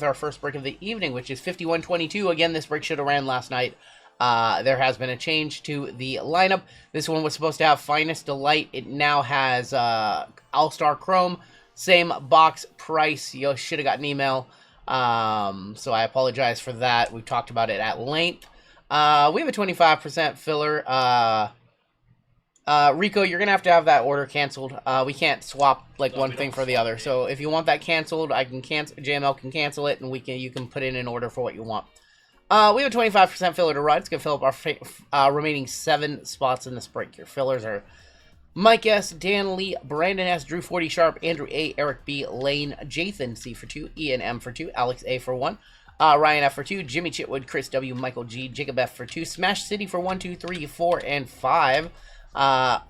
our first break of the evening, which is 51-22. Again, this break should have ran last night. There has been a change to the lineup. This one was supposed to have Finest Delight. It now has All-Star Chrome. Same box price. You should have got an email. So I apologize for that. We've talked about it at length. We have a 25% filler. Rico, you're gonna have to have that order canceled. We can't swap like one thing for the other. So if you want that canceled, I can cancel. JML can cancel it, and you can put in an order for what you want. We have a 25% filler to run. It's gonna fill up our remaining 7 spots in this break. Your fillers are Mike S, Dan Lee, Brandon S, Drew 40 Sharp, Andrew A, Eric B, Lane, Jathan C for 2, Ian M for 2, Alex A for 1. Ryan F for 2, Jimmy Chitwood, Chris W, Michael G, Jacob F for 2, Smash City for 1, 2, 3, 4, and 5.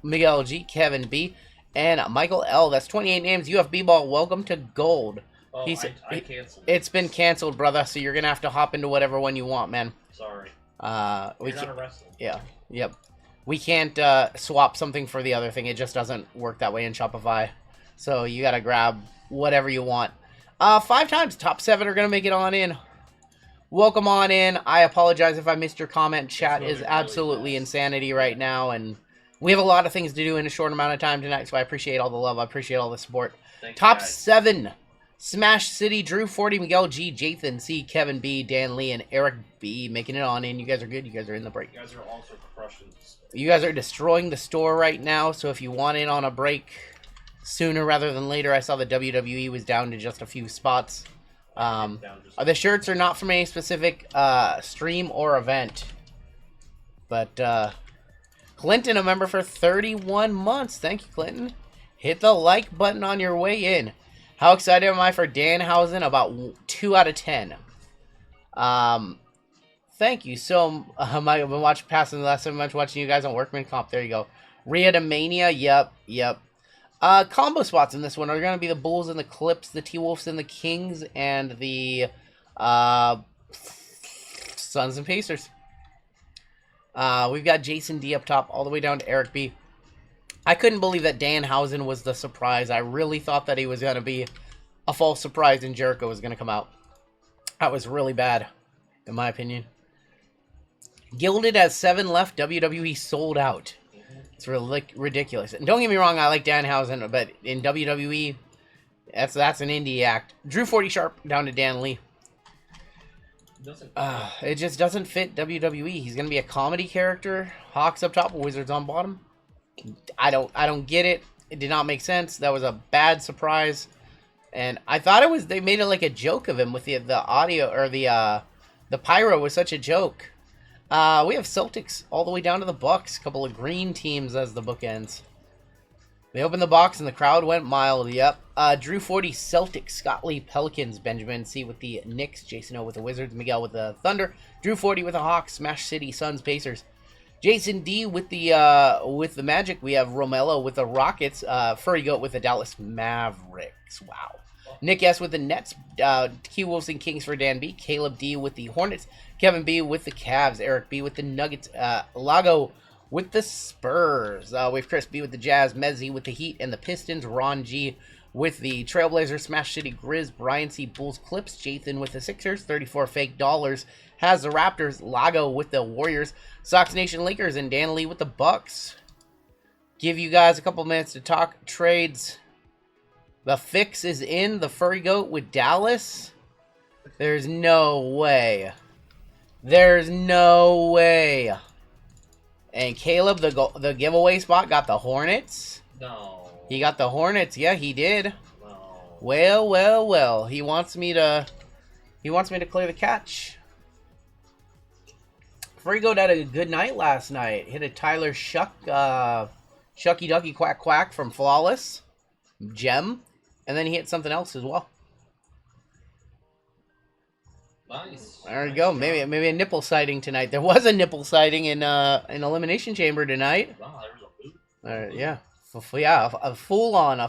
Miguel G, Kevin B, and Michael L. That's 28 names. UFB Ball, welcome to Gold. Oh, I canceled. It's been canceled, brother, so you're going to have to hop into whatever one you want, man. Sorry. You're not a wrestler. Yeah, yep. We can't swap something for the other thing. It just doesn't work that way in Shopify. So you got to grab whatever you want. 5 times. Top 7 are going to make it on in. Welcome on in. I apologize if I missed your comment. Chat is absolutely insanity right now, and we have a lot of things to do in a short amount of time tonight, so I appreciate all the love. I appreciate all the support. Thanks, Top guys. 7. Smash City, Drew 40, Miguel G, Jathan C, Kevin B, Dan Lee, and Eric B making it on in. You guys are good. You guys are in the break. You guys are also crushing this. You guys are destroying the store right now, so if you want in on a break sooner rather than later, I saw the WWE was down to just a few spots. The shirts are not from any specific stream or event. But Clinton, a member for 31 months. Thank you, Clinton. Hit the like button on your way in. How excited am I for Danhausen? About 2 out of 10. Thank you so I've been passing the last 7 months watching you guys on Workman Comp. There you go. Mania. Yep. Combo spots in this one are going to be the Bulls and the Clips, the T-Wolves and the Kings, and the Suns and Pacers. We've got Jason D up top all the way down to Eric B. I couldn't believe that Danhausen was the surprise. I really thought that he was going to be a false surprise and Jericho was going to come out. That was really bad, in my opinion. Gilded has 7 left. WWE sold out. It's really ridiculous. And don't get me wrong, I like Danhausen, but in WWE, that's an indie act. Drew 40 Sharp down to Dan Lee. It just doesn't fit WWE. He's gonna be a comedy character. Hawks up top, Wizards on bottom. I don't get it. It did not make sense. That was a bad surprise. And I thought they made it like a joke of him with the audio, or the pyro was such a joke. We have Celtics all the way down to the Bucks. A couple of green teams as the bookends. They opened the box and the crowd went mild. Yep. Drew 40 Celtics, Scott Lee Pelicans, Benjamin C with the Knicks, Jason O with the Wizards, Miguel with the Thunder, Drew 40 with the Hawks, Smash City, Suns, Pacers. Jason D with the Magic. We have Romello with the Rockets. Furry Goat with the Dallas Mavericks. Wow. Nick S with the Nets. T-Wolves and Kings for Dan B. Caleb D with the Hornets. Kevin B with the Cavs. Eric B with the Nuggets. Lago with the Spurs. We have Chris B with the Jazz. Mezzi with the Heat and the Pistons. Ron G with the Trailblazers. Smash City Grizz. Brian C. Bulls Clips. Jathan with the Sixers. 34 fake dollars has the Raptors. Lago with the Warriors. Sox Nation Lakers. And Dan Lee with the Bucks. Give you guys a couple minutes to talk trades. The fix is in. The Furry Goat with Dallas. There's no way. There's no way. And Caleb, the giveaway spot, got the Hornets. No. He got the Hornets. Yeah, he did. No. Well. He wants me to clear the catch. Furry Goat had a good night last night. Hit a Tyler Shucky Ducky Quack Quack from Flawless. Gem. And then he hit something else as well. Nice. There you go. Maybe a nipple sighting tonight. There was a nipple sighting in Elimination Chamber tonight. Wow, there was a boot. Yeah. A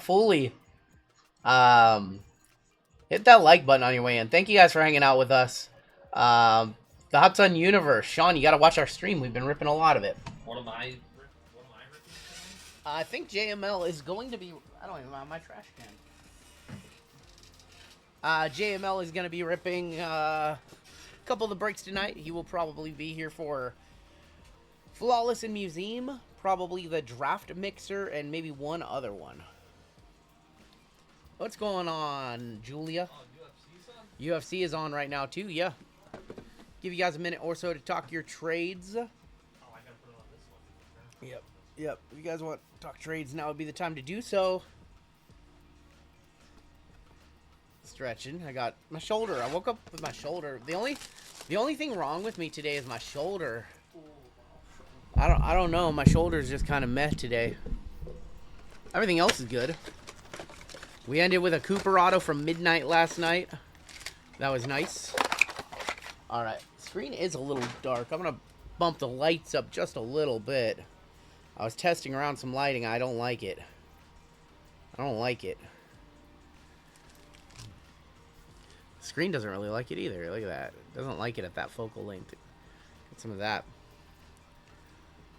fully. Hit that like button on your way in. Thank you guys for hanging out with us. The Hot Sun Universe. Sean, you got to watch our stream. We've been ripping a lot of it. What am I ripping? I think JML is going to be... I don't even have my trash can. JML is going to be ripping a couple of the breaks tonight. He will probably be here for Flawless and Museum, probably the Draft Mixer, and maybe one other one. What's going on, Julia? UFC is on right now, too, yeah. Give you guys a minute or so to talk your trades. Oh, I gotta put it on this one. Yep. If you guys want to talk trades, now would be the time to do so. Stretching. I got my shoulder. I woke up with my shoulder. The only thing wrong with me today is my shoulder. I don't know. My shoulder's just kind of meh today. Everything else is good. We ended with a Cooper Auto from midnight last night. That was nice. All right. Screen is a little dark. I'm going to bump the lights up just a little bit. I was testing around some lighting. I don't like it. I don't like it. The screen doesn't really like it either. Look at that. It doesn't like it at that focal length. Get some of that.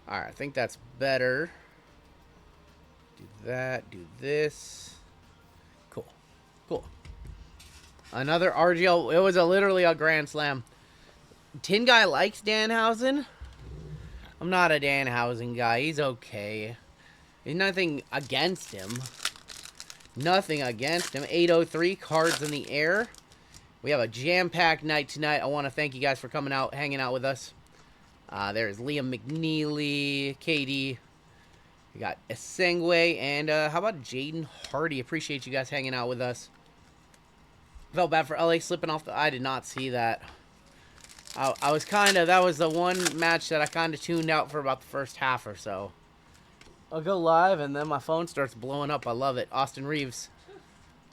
All right. I think that's better. Do that. Do this. Cool. Cool. Another RGL. It was literally a grand slam. Tin Guy likes Danhausen. I'm not a Danhausen guy. He's okay. There's nothing against him. Nothing against him. 803 cards in the air. We have a jam-packed night tonight. I want to thank you guys for coming out, hanging out with us. There's Liam McNeely, KD. We got Esengwe, and how about Jaden Hardy? Appreciate you guys hanging out with us. Felt bad for LA slipping off the... I did not see that. I was kind of... That was the one match that I kind of tuned out for about the first half or so. I'll go live, and then my phone starts blowing up. I love it. Austin Reeves.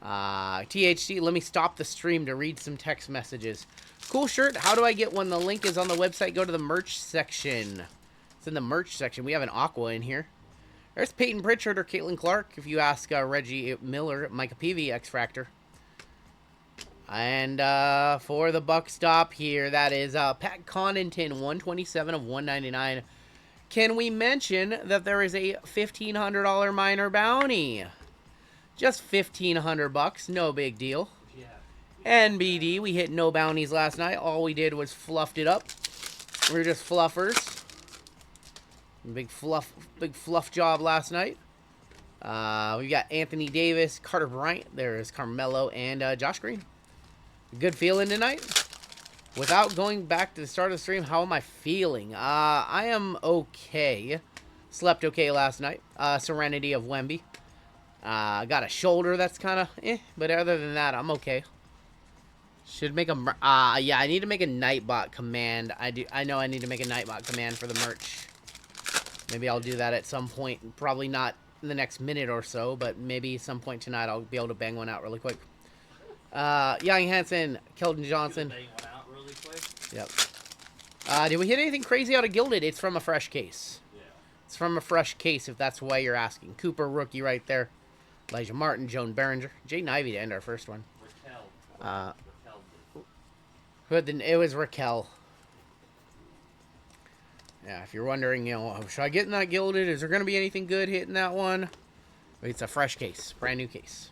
THC, let me stop the stream to read some text messages. Cool shirt. How do I get one? The link is on the website. Go to the merch section. It's in the merch section. We have an Aqua in here. There's Peyton Pritchard or Caitlin Clark. If you ask Reggie Miller, Micah Peavy, X-Fractor. And for the buck stop here, that is Pat Connaughton, 127 of 199. Can we mention that there is a $1,500 minor bounty? Just $1,500, no big deal. Yeah. NBD, we hit no bounties last night. All we did was fluffed it up. We were just fluffers. Big fluff job last night. We got Anthony Davis, Carter Bryant. There's Carmelo and Josh Green. Good feeling tonight. Without going back to the start of the stream, how am I feeling? I am okay. Slept okay last night. Serenity of Wemby. Got a shoulder that's kind of but other than that, I'm okay. Should make a yeah, I need to make a Nightbot command. I know I need to make a Nightbot command for the merch. Maybe I'll do that at some point. Probably not in the next minute or so, but maybe some point tonight I'll be able to bang one out really quick. Young Hansen, Keldon Johnson. Bang one out really quick. Yep. Did we hit anything crazy out of Gilded? It's from a fresh case. Yeah. It's from a fresh case, if that's why you're asking. Cooper, rookie right there. Elijah Martin, Joan Behringer. Jaden Ivey to end our first one. Raquel. It was Raquel. Yeah, if you're wondering, you know, should I get in that Gilded? Is there going to be anything good hitting that one? It's a fresh case. Brand new case.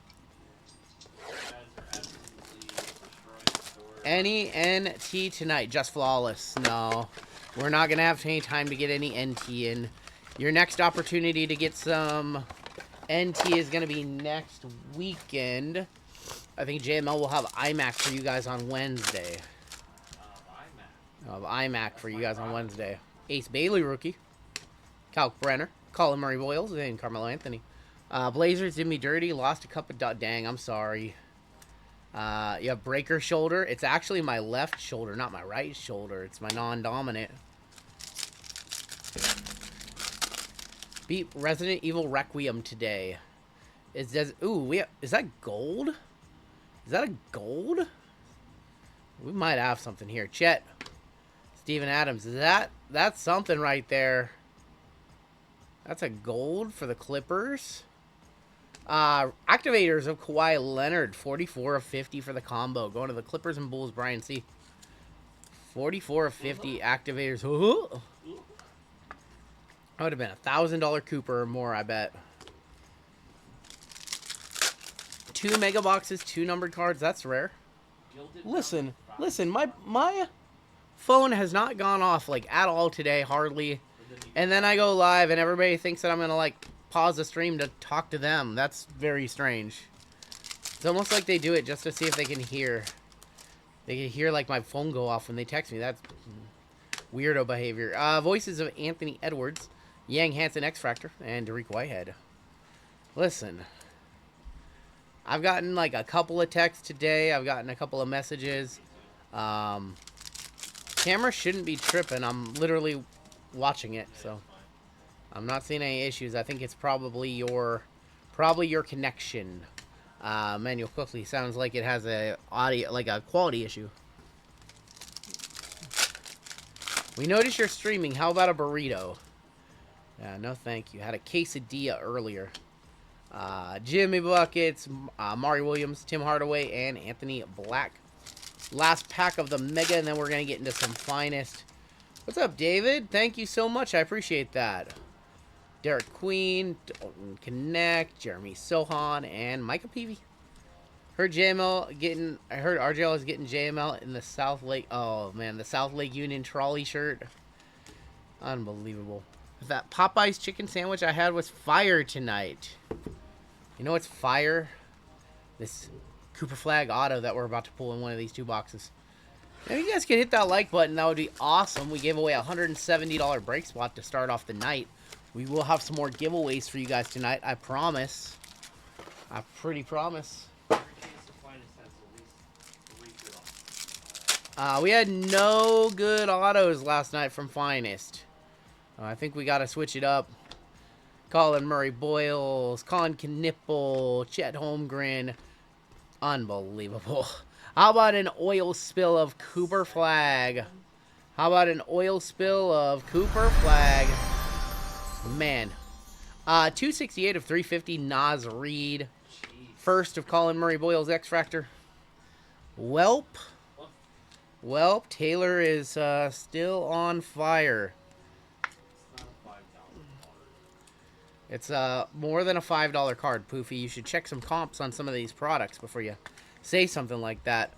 Any NT tonight? Just Flawless. No. We're not going to have any time to get any NT in. Your next opportunity to get some NT is going to be next weekend. I think JML will have iMac for you guys on Wednesday. iMac for you guys on Wednesday. Ace Bailey rookie. Calc Brenner. Colin Murray Boyles and Carmelo Anthony. Blazers did me dirty. Lost a cup of... Dang, I'm sorry. You have breaker shoulder. It's actually my left shoulder, not my right shoulder. It's my non-dominant. Beat Resident Evil Requiem today. Is that gold? Is that a gold? We might have something here. Chet. Steven Adams. That's something right there. That's a gold for the Clippers. Activators of Kawhi Leonard, 44 of 50 for the combo. Going to the Clippers and Bulls, Brian C. 44 of 50 activators. That would have been $1,000 Cooper or more, I bet. 2 mega boxes, 2 numbered cards. That's rare. Listen, my phone has not gone off like at all today, hardly. And then I go live and everybody thinks that I'm going to like pause the stream to talk to them. That's very strange. It's almost like they do it just to see if they can hear. They can hear like my phone go off when they text me. That's weirdo behavior. Voices of Anthony Edwards, Yang Hansen X-Fractor, and Derek Whitehead. Listen, I've gotten like a couple of texts today. I've gotten a couple of messages. Camera shouldn't be tripping. I'm literally watching it, so I'm not seeing any issues. I think it's probably your connection. Manuel quickly sounds like it has a audio, like a quality issue. We noticed you're streaming. How about a burrito? No, thank you. Had a quesadilla earlier. Jimmy Buckets, Mari Williams, Tim Hardaway, and Anthony Black. Last pack of the Mega, and then we're going to get into some Finest. What's up, David? Thank you so much. I appreciate that. Derek Queen, Dalton Connect, Jeremy Sohan, and Micah Peavy. I heard RGL is getting JML in the South Lake. Oh, man, the South Lake Union trolley shirt. Unbelievable. That Popeye's chicken sandwich I had was fire tonight. You know what's fire? This Cooper Flag auto that we're about to pull in one of these 2 boxes. If you guys can hit that like button, that would be awesome. We gave away a $170 break spot to start off the night. We will have some more giveaways for you guys tonight. I promise. I pretty promise. We had no good autos last night from Finest. I think we got to switch it up. Colin Murray Boyles, Colin Knipple, Chet Holmgren. Unbelievable. How about an oil spill of Cooper Flag? How about an oil spill of Cooper Flag? Man. 268 of 350, Nas Reed. First of Colin Murray Boyles X-Fractor. Welp, Taylor is still on fire. It's more than a $5 card, Poofy. You should check some comps on some of these products before you say something like that.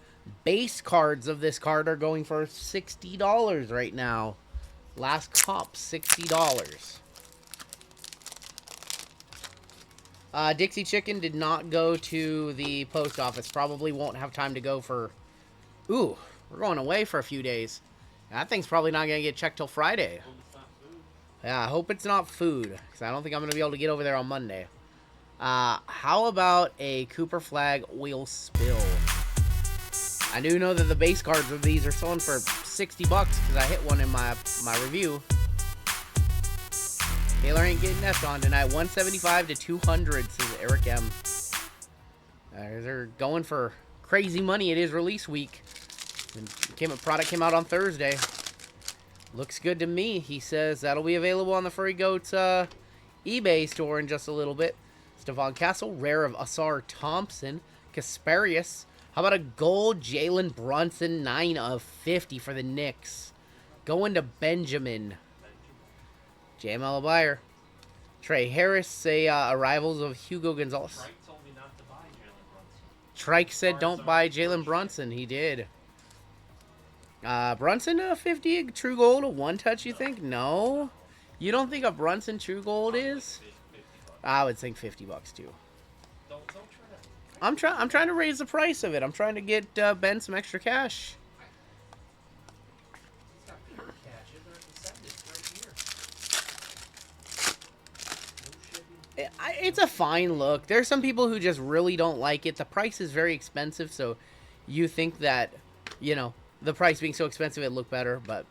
Base cards of this card are going for $60 right now. Last comp, $60. Dixie Chicken did not go to the post office. Probably won't have time to go for... Ooh, we're going away for a few days. That thing's probably not going to get checked till Friday. Yeah, I hope it's not food, because I don't think I'm going to be able to get over there on Monday. How about a Cooper Flag oil spill? I do know that the base cards of these are selling for $60 because I hit one in my review. Taylor ain't getting that on tonight. 175 to 200, says Eric M. They're going for crazy money. It is release week. Product came out on Thursday. Looks good to me. He says that'll be available on the Furry Goats eBay store in just a little bit. Stephon Castle, rare of Asar Thompson. Kasparius. How about a gold Jalen Brunson, 9 of 50 for the Knicks. Going to Benjamin. JML Buyer. Trey Harris, say arrivals of Hugo Gonzalez. Trike told me not to buy Jalen Brunson. Trike said don't buy Jalen Brunson. He did. Brunson, 50 true gold, a 1-touch, you think? No? You don't think a Brunson true gold is? I would think $50 too. Don't try to... I'm trying to raise the price of it. I'm trying to get Ben some extra cash. It's got pure cash. You're going to send it right here. No shipping. It's a fine look. There's some people who just really don't like it. The price is very expensive, so you think that, you know, the price being so expensive, it'd look better, but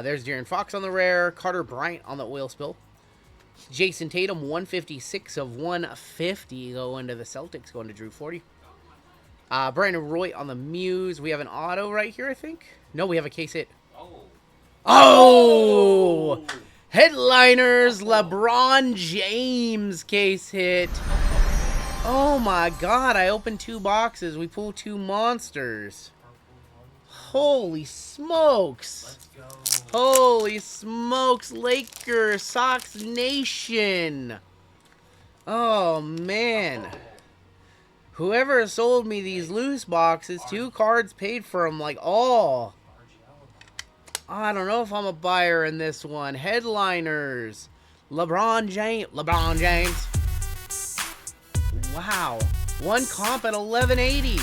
there's De'Aaron Fox on the rare, Carter Bryant on the oil spill, Jason Tatum, 156 of 150 going to the Celtics, going to Drew 40. Brandon Roy on the Muse. We have an auto right here, I think. No, we have a case hit. Oh! Headliners, LeBron James case hit. Oh my God, I opened 2 boxes. We pulled 2 monsters. Holy smokes. Let's go. Holy smokes, Lakers, Sox Nation. Oh, man. Whoever sold me these loose boxes, 2 cards paid for them like all. I don't know if I'm a buyer in this one. Headliners. LeBron James. Wow. 1 comp at 1180.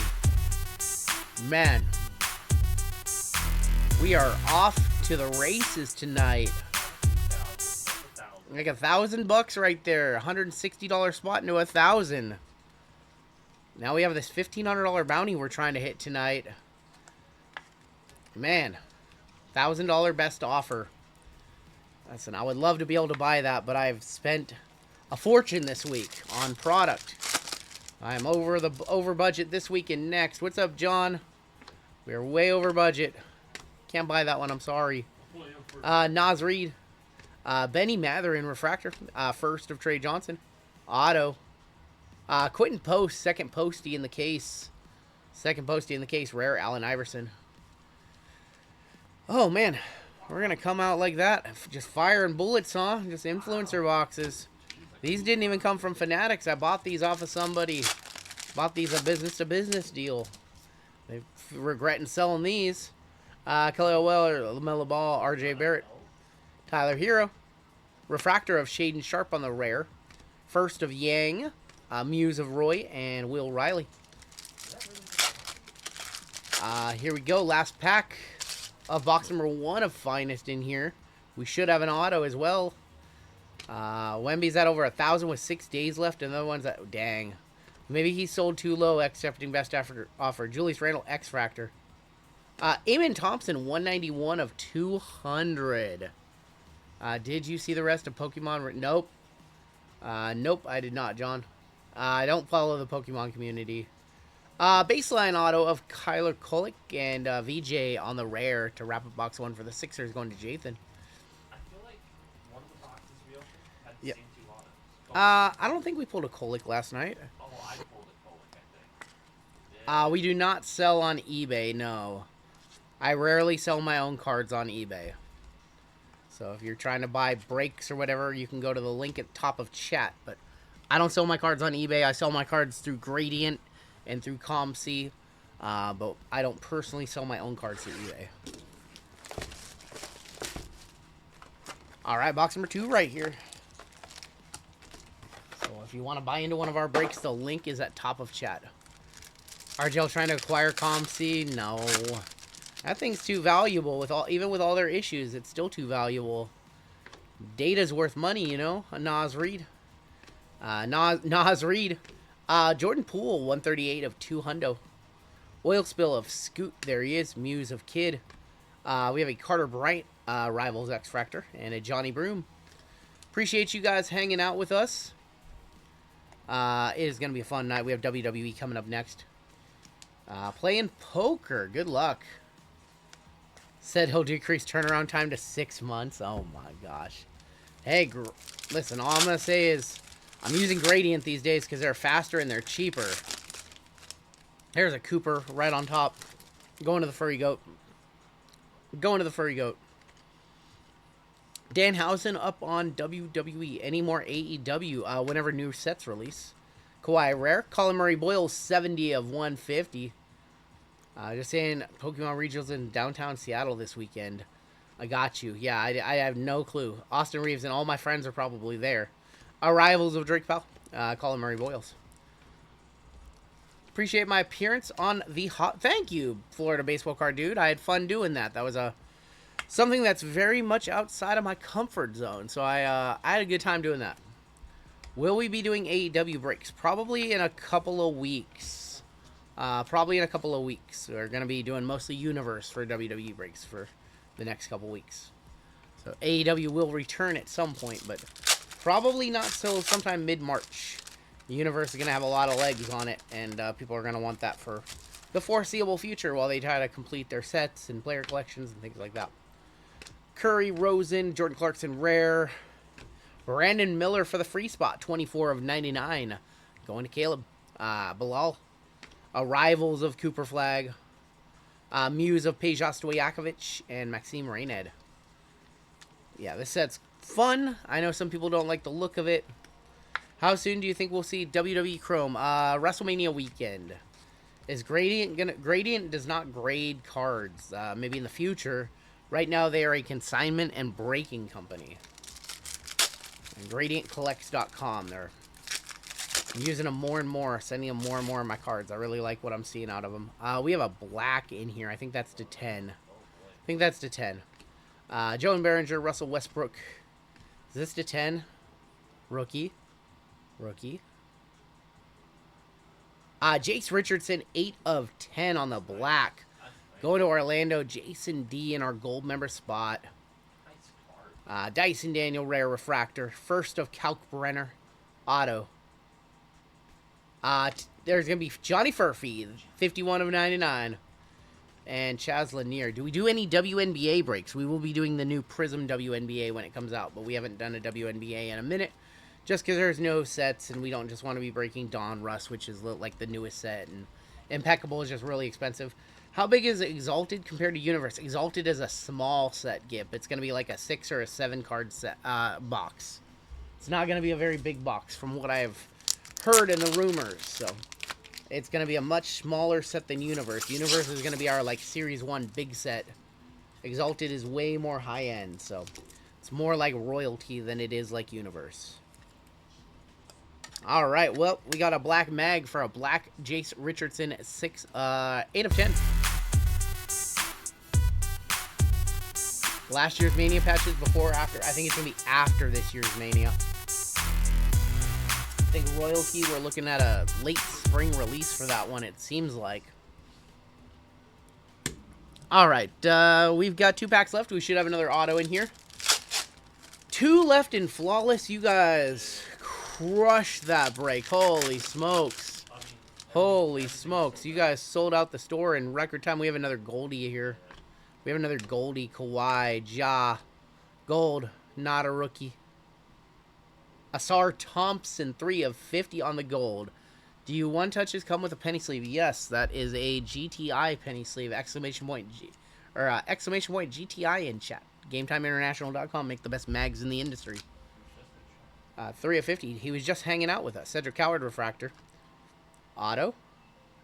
Man. We are off to the races tonight. Like $1,000 right there. $160 spot into 1,000. Now we have this $1,500 bounty we're trying to hit tonight. Man. $1,000 best offer. Listen, I would love to be able to buy that, but I've spent a fortune this week on product. I'm over budget this week and next. What's up, John? We're way over budget. Can't buy that one. I'm sorry. Nas Reed, Benny Mather in refractor. First of Trey Johnson. Auto. Quentin Post, second postie in the case. Rare Allen Iverson. Oh, man. We're going to come out like that. Just firing bullets, huh? Just influencer boxes. These didn't even come from Fanatics. I bought these off of somebody. Bought these a business-to-business deal. They're regretting selling these. Kelly Weller, LaMelo Ball, RJ Barrett. Tyler Hero. Refractor of Shaden Sharp on the rare. First of Yang. Muse of Roy and Will Riley. Here we go. Last pack of box number 1 of Finest in here. We should have an auto as well. Wemby's at over 1,000 with 6 days left. And the other one's at, dang. Maybe he sold too low, accepting best offer. Julius Randle, X-Fractor. Eamon Thompson, 191 of 200. Did you see the rest of Pokemon? Nope. Nope, I did not, John. I don't follow the Pokemon community. Baseline auto of Kyler Kolick and VJ on the rare to wrap up box 1 for the Sixers, going to Jathan. I feel like one of the boxes we opened had the Yep. same 2 autos. I don't think we pulled a Kolick last night. Oh, I pulled a Kolick, I think. We do not sell on eBay, no. I rarely sell my own cards on eBay. So if you're trying to buy breaks or whatever, you can go to the link at the top of chat. But I don't sell my cards on eBay. I sell my cards through Gradient and through ComC. But I don't personally sell my own cards through eBay. Alright, box number 2 right here. So if you want to buy into one of our breaks, the link is at top of chat. RGL trying to acquire ComC? No. That thing's too valuable. Even with all their issues, it's still too valuable. Data's worth money, you know? Nas Reed. Nas Reed. Jordan Poole, 138 of 200. Oil Spill of Scoot. There he is. Muse of Kid. We have a Carter Bryant, Rivals X-Fractor, and a Johnny Broom. Appreciate you guys hanging out with us. It is going to be a fun night. We have WWE coming up next. Playing poker. Good luck. Said he'll decrease turnaround time to 6 months. Oh my gosh. Hey, listen, all I'm going to say is I'm using Gradient these days because they're faster and they're cheaper. There's a Cooper right on top. Going to the Furry Goat. Going to the Furry Goat. Danhausen up on WWE. Any more AEW whenever new sets release. Kawhi Rare. Colin Murray Boyle, 70 of 150. Just saying, Pokemon Regionals in downtown Seattle this weekend. I got you. Yeah, I have no clue. Austin Reeves and all my friends are probably there. Arrivals of Drake Powell. Colin Murray Boyles. Appreciate my appearance on the hot... Thank you, Florida Baseball Card Dude. I had fun doing that. That was something that's very much outside of my comfort zone. So I had a good time doing that. Will we be doing AEW breaks? Probably in a couple of weeks. We're going to be doing mostly Universe for WWE breaks for the next couple weeks. So AEW will return at some point, but probably not till sometime mid-March. The Universe is going to have a lot of legs on it, and people are going to want that for the foreseeable future while they try to complete their sets and player collections and things like that. Curry, Rosen, Jordan Clarkson, Rare. Brandon Miller for the free spot, 24 of 99. Going to Caleb. Bilal. Arrivals of Cooper Flag. Muse of Peja Stojakovic and Maxime Rayned. Yeah, this set's fun. I know some people don't like the look of it. How soon do you think we'll see WWE Chrome? WrestleMania weekend. Is Gradient gonna... Gradient does not grade cards. Maybe in the future. Right now they are a consignment and breaking company. And GradientCollects.com. I'm using them more and more, sending them more and more of my cards. I really like what I'm seeing out of them. We have a black in here. I think that's to 10. I think that's to 10. Joe and Behringer, Russell Westbrook. Is this to 10? Rookie. Jace Richardson, 8 of 10 on the black. Going to Orlando, Jason D in our gold member spot. Dyson Daniel, rare refractor. First of Kalkbrenner, auto. There's going to be Johnny Furphy, 51 of 99. And Chaz Lanier. Do we do any WNBA breaks? We will be doing the new Prism WNBA when it comes out, but we haven't done a WNBA in a minute. Just because there's no sets, and we don't just want to be breaking Dawn Russ, which is like the newest set, and Impeccable is just really expensive. How big is Exalted compared to Universe? Exalted is a small set, Gip. It's going to be like a 6 or a 7 card set box. It's not going to be a very big box from what I've heard in the rumors, so it's going to be a much smaller set than Universe. Universe is going to be our like Series 1 big set. Exalted is way more high end, so it's more like royalty than it is like Universe. All right, well, we got a black mag for a black Jace Richardson 8 of 10. Last year's Mania patches, before or after? I think it's going to be after this year's Mania. I think royalty, we're looking at a late spring release for that one, it seems like. All right, we've got 2 packs left. We should have another auto in here. 2 left in Flawless. You guys crushed that break. Holy smokes. Holy smokes. You guys sold out the store in record time. We have another Goldie here. We have another Goldie. Kawhi, Ja, Gold, not a rookie. Asar Thompson, 3 of 50 on the gold. Do you one-touches come with a penny sleeve? Yes, that is a GTI penny sleeve. Exclamation point GTI in chat. GameTimeInternational.com. Make the best mags in the industry. 3 of 50. He was just hanging out with us. Cedric Howard refractor. Auto.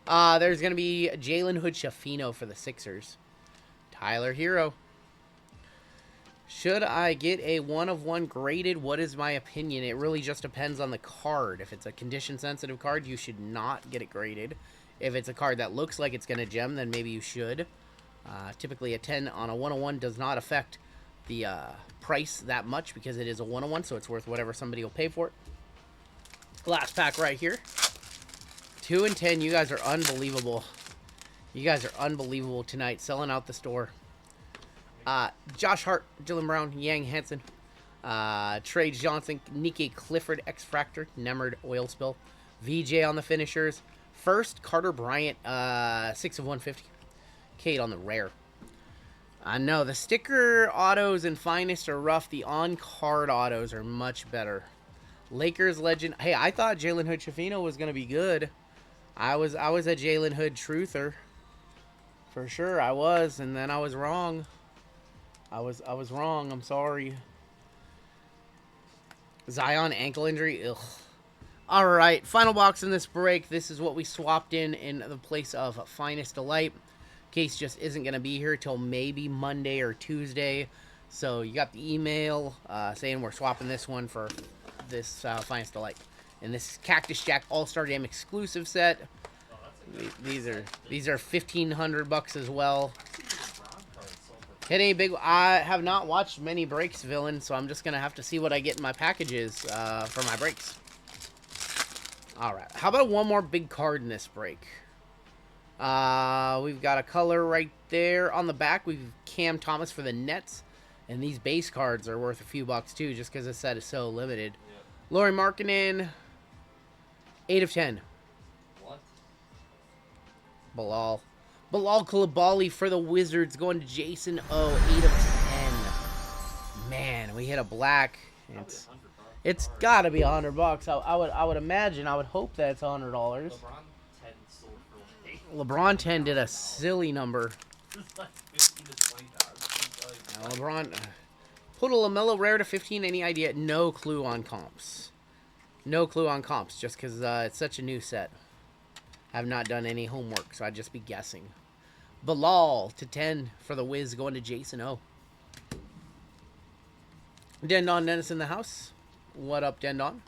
There's going to be Jalen Hood-Schifino for the Sixers. Tyler Hero. Should I get a 1 of 1 graded? What is my opinion? It really just depends on the card. If it's a condition-sensitive card, you should not get it graded. If it's a card that looks like it's going to gem, then maybe you should. Typically, a 10 on a 101 does not affect the price that much because it is a 101, so it's worth whatever somebody will pay for it. Last pack right here. 2 and 10. You guys are unbelievable. You guys are unbelievable tonight, selling out the store. Josh Hart, Dylan Brown, Yang Hansen, Trey Johnson, Nikkei Clifford, X-Fractor, Nemerd, Oil Spill, VJ on the finishers. First, Carter Bryant, 6 of 150. Kate on the rare. I know, the sticker autos and finest are rough. The on-card autos are much better. Lakers legend. Hey, I thought Jalen Hood-Schifino was going to be good. I was a Jalen Hood truther. For sure, I was, and then I was wrong. I was wrong. I'm sorry. Zion ankle injury. Ugh. All right, final box in this break. This is what we swapped in the place of Finest Delight. Case just isn't going to be here till maybe Monday or Tuesday. So you got the email saying we're swapping this one for this Finest Delight. And this is Cactus Jack All-Star Game exclusive set. These are $1,500 as well. Hit any big... I have not watched many breaks, Villain, so I'm just going to have to see what I get in my packages for my breaks. All right. How about one more big card in this break? We've got a color right there on the back. We've Cam Thomas for the Nets. And these base cards are worth a few bucks, too, just because the set is so limited. Yep. Lauri Markkanen, 8 of 10. What? Bilal Coulibaly for the Wizards, going to Jason O, 8 of 10. Man, we hit a black. It's got to be $100. I would imagine. I would hope that it's $100. LeBron 10 did a silly number. LeBron put a LaMelo rare to 15. Any idea? No clue on comps. No clue on comps, just because it's such a new set. I have not done any homework, so I'd just be guessing. Bilal to 10 for the Wiz, going to Jason O. Dendon Dennis in the house. What up, Dendon?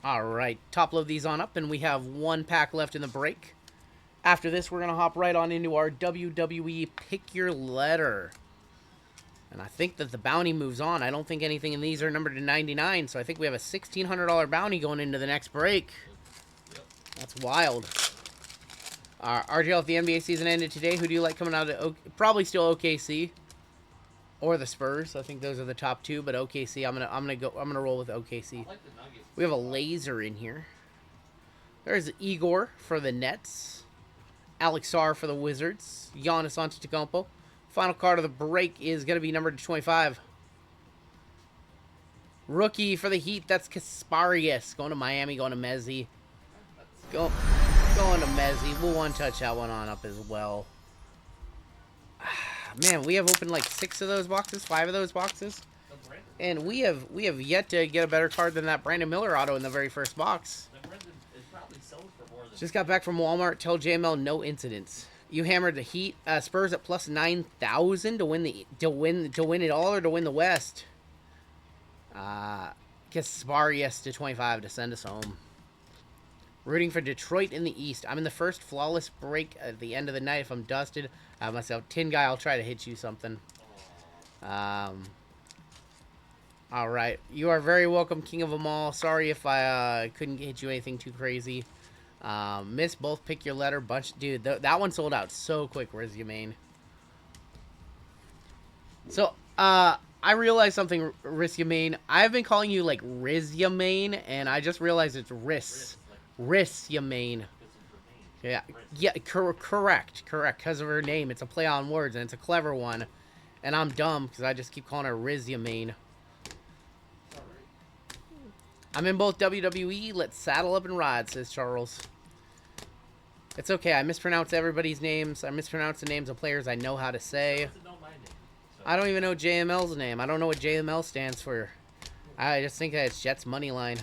All right, top load these on up, and we have one pack left in the break. After this, we're going to hop right on into our WWE Pick Your Letter. And I think that the bounty moves on. I don't think anything in these are numbered to 99, so I think we have a $1,600 bounty going into the next break. That's wild. RGL, if the NBA season ended today, who do you like coming out of? Probably still OKC or the Spurs. I think those are the top two, but OKC, I'm gonna roll with OKC. like the Nuggets. We have a laser in here. There's Igor for the Nets, Alex Sarr for the Wizards, Giannis Antetokounmpo. Final card of the break is going to be numbered to 25. Rookie for the Heat, that's Kasparius. Going to Miami, going to Mezzi. Going to Mezzi. We'll one-touch that one on up as well. Man, we have opened like 6 of those boxes, 5 of those boxes. And we have yet to get a better card than that Brandon Miller auto in the very first box. Just got back from Walmart. Tell JML no incidents. You hammered the Heat, Spurs at plus 9,000 to win it all or to win the West. Kasparius to 25 to send us home. Rooting for Detroit in the East. I'm in the first flawless break at the end of the night. If I'm dusted, I have myself Tin Guy. I'll try to hit you something. All right, you are very welcome, King of them all. Sorry if I couldn't hit you anything too crazy. Miss both pick your letter bunch. Dude, that one sold out so quick. Where's your main? So, I realized something, Riz Yamain. I've been calling you like Riz Yamain, and I just realized it's Riz Yamain. Yeah, correct. Because of her name, it's a play on words, and it's a clever one. And I'm dumb because I just keep calling her Riz Yamain. I'm in both WWE. Let's saddle up and ride, says Charles. It's okay. I mispronounce everybody's names. I mispronounce the names of players I know how to say. I don't even know JML's name. I don't know what JML stands for. I just think that it's Jets money line.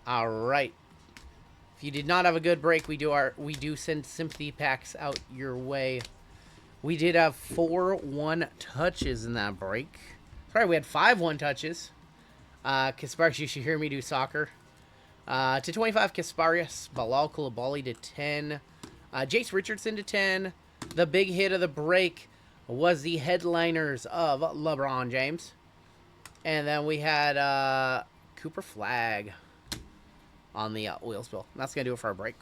All right. If you did not have a good break, we do send sympathy packs out your way. We did have 4 1-touches in that break. Sorry, we had 5 1-touches. Kasparius, you should hear me do soccer. To 25, Kasparius. Bilal Coulibaly to 10. Jace Richardson to 10. The big hit of the break was the headliners of LeBron James. And then we had Cooper Flag on the oil spill. That's going to do it for our break.